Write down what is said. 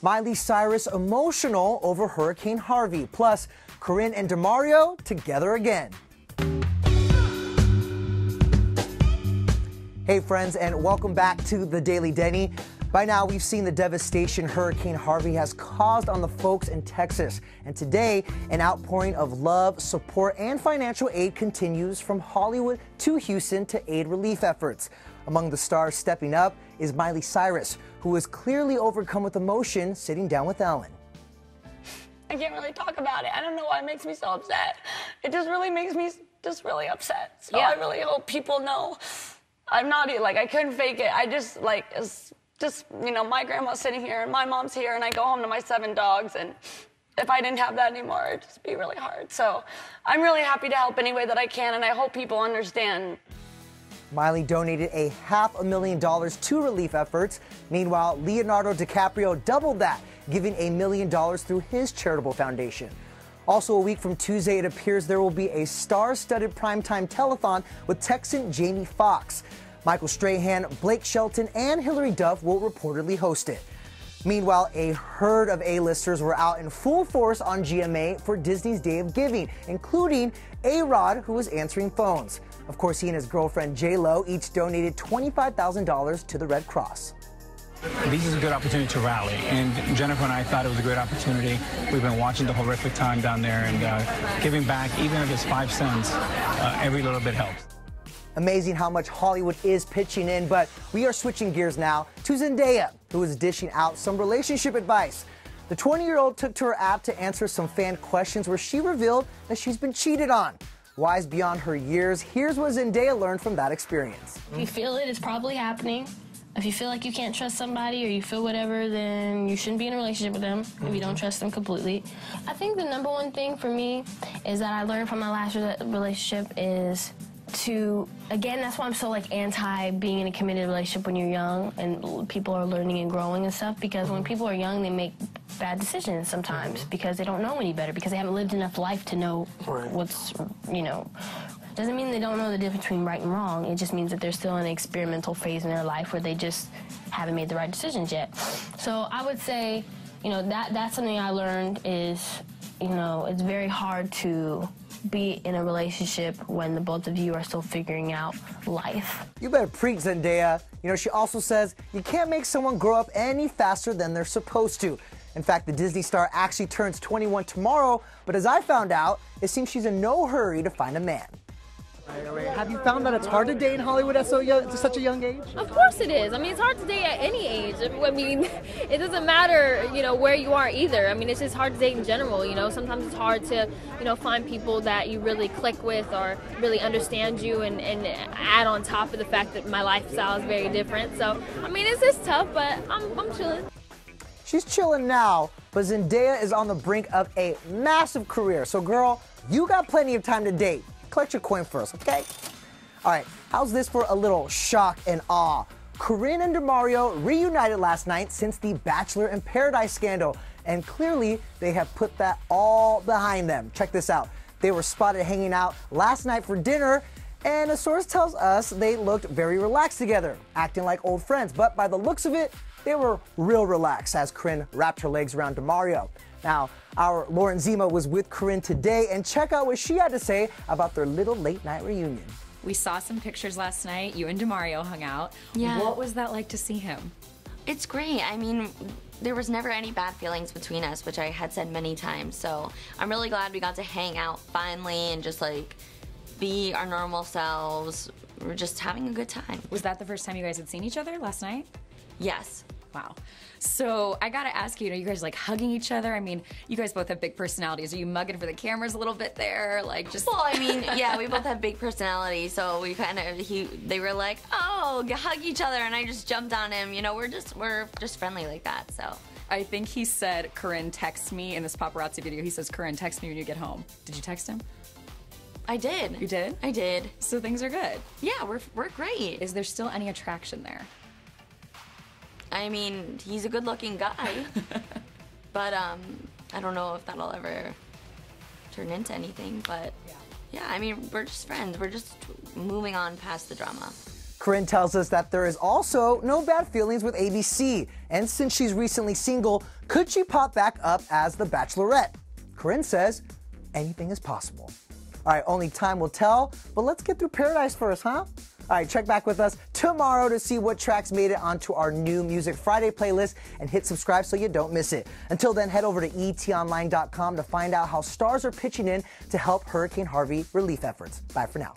Miley Cyrus emotional over Hurricane Harvey. Plus, Corrine and DeMario together again. Hey friends, and welcome back to the Daily Denny. By now, we've seen the devastation Hurricane Harvey has caused on the folks in Texas. And today, an outpouring of love, support, and financial aid continues from Hollywood to Houston to aid relief efforts. Among the stars stepping up is Miley Cyrus, who is clearly overcome with emotion sitting down with Ellen. I can't really talk about it. I don't know why it makes me so upset. It just really makes me just really upset. So yeah. I really hope people know I'm not, like, I couldn't fake it. I just, like, it's just, you know, my grandma's sitting here and my mom's here and I go home to my 7 dogs, and if I didn't have that anymore, it'd just be really hard. So I'm really happy to help any way that I can, and I hope people understand. Miley donated $500,000 to relief efforts. Meanwhile, Leonardo DiCaprio doubled that, giving $1 million through his charitable foundation. Also, a week from Tuesday, it appears there will be a star-studded primetime telethon with Texan Jamie Foxx. Michael Strahan, Blake Shelton, and Hilary Duff will reportedly host it. Meanwhile, a herd of A-listers were out in full force on GMA for Disney's Day of Giving, including A-Rod, who was answering phones. Of course, he and his girlfriend J-Lo each donated $25,000 to the Red Cross. This is a good opportunity to rally, and Jennifer and I thought it was a great opportunity. We've been watching the horrific time down there, and giving back, even if it's 5 cents, every little bit helps. Amazing how much Hollywood is pitching in, but we are switching gears now to Zendaya, who is dishing out some relationship advice. The 20-year-old took to her app to answer some fan questions where she revealed that she's been cheated on. Wise beyond her years, here's what Zendaya learned from that experience. If you feel it, it's probably happening. If you feel like you can't trust somebody or you feel whatever, then you shouldn't be in a relationship with them if you don't trust them completely. I think the #1 thing for me is that I learned from my last relationship is to, again, that's why I'm so like anti being in a committed relationship when you're young and people are learning and growing and stuff, because when people are young, they make bad decisions sometimes because they don't know any better, because they haven't lived enough life to know what's, you know. Doesn't mean they don't know the difference between right and wrong. It just means that they're still in an experimental phase in their life where they just haven't made the right decisions yet. So I would say, you know, that's something I learned is, you know, it's very hard to be in a relationship when the both of you are still figuring out life. You better preach, Zendaya. You know, she also says you can't make someone grow up any faster than they're supposed to. In fact, the Disney star actually turns 21 tomorrow, but as I found out, it seems she's in no hurry to find a man. Have you found that it's hard to date in Hollywood at such a young age? Of course it is. I mean, it's hard to date at any age. I mean, it doesn't matter, you know, where you are either. I mean, it's just hard to date in general, you know. Sometimes it's hard to, you know, find people that you really click with or really understand you, and add on top of the fact that my lifestyle is very different. So, I mean, it's just tough, but I'm chilling. She's chilling now, but Zendaya is on the brink of a massive career. So, girl, you got plenty of time to date. Collect your coin first, okay? All right, how's this for a little shock and awe? Corrine and DeMario reunited last night since the Bachelor in Paradise scandal, and clearly they have put that all behind them. Check this out. They were spotted hanging out last night for dinner, and a source tells us they looked very relaxed together, acting like old friends. But by the looks of it, they were real relaxed as Corrine wrapped her legs around DeMario. Now, our Lauren Zima was with Corrine today, and check out what she had to say about their little late-night reunion. We saw some pictures last night. You and DeMario hung out. Yeah. What was that like to see him? It's great. I mean, there was never any bad feelings between us, which I had said many times. So I'm really glad we got to hang out finally and just like be our normal selves. We're just having a good time. Was that the first time you guys had seen each other last night? Yes. Wow. So I gotta ask you, you guys like hugging each other? I mean, you guys both have big personalities. Are you mugging for the cameras a little bit there? Like just. Well, I mean, yeah, we both have big personalities, so we kind of, they were like, oh, hug each other, and I just jumped on him. You know, we're just friendly like that, so. I think he said, Corrine, text me in this paparazzi video. He says, Corrine, text me when you get home. Did you text him? I did. You did? I did. So things are good? Yeah, we're great. Is there still any attraction there? I mean, he's a good-looking guy, but I don't know if that'll ever turn into anything, but yeah, I mean, we're just friends. We're just moving on past the drama. Corrine tells us that there is also no bad feelings with ABC. And since she's recently single, could she pop back up as the Bachelorette? Corrine says anything is possible. All right, only time will tell, but let's get through Paradise first, huh? All right, check back with us tomorrow to see what tracks made it onto our new Music Friday playlist, and hit subscribe so you don't miss it. Until then, head over to etonline.com to find out how stars are pitching in to help Hurricane Harvey relief efforts. Bye for now.